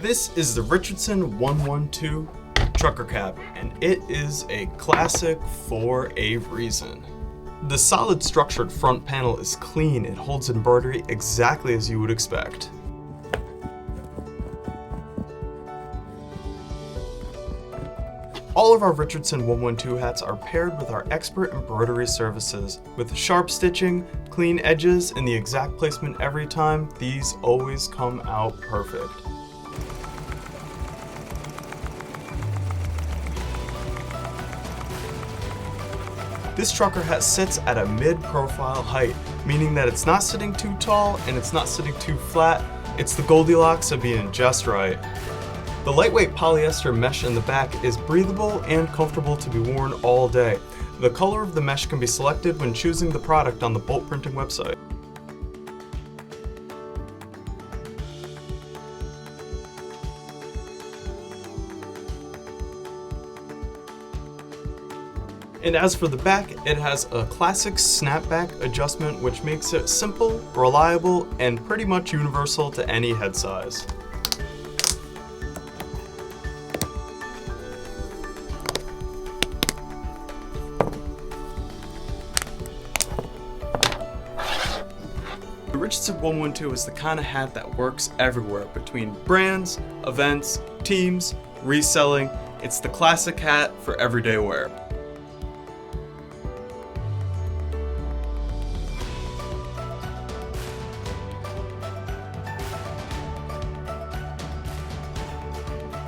This is the Richardson 112 trucker cap, and it is a classic for a reason. The solid structured front panel is clean. It holds embroidery exactly as you would expect. All of our Richardson 112 hats are paired with our expert embroidery services. With sharp stitching, clean edges, and the exact placement every time, these always come out perfect. This trucker hat sits at a mid-profile height, meaning that it's not sitting too tall and it's not sitting too flat. It's the Goldilocks of being just right. The lightweight polyester mesh in the back is breathable and comfortable to be worn all day. The color of the mesh can be selected when choosing the product on the Bolt Printing website. And as for the back, it has a classic snapback adjustment which makes it simple, reliable, and pretty much universal to any head size. The Richardson 112 is the kind of hat that works everywhere between brands, events, teams, reselling. It's the classic hat for everyday wear.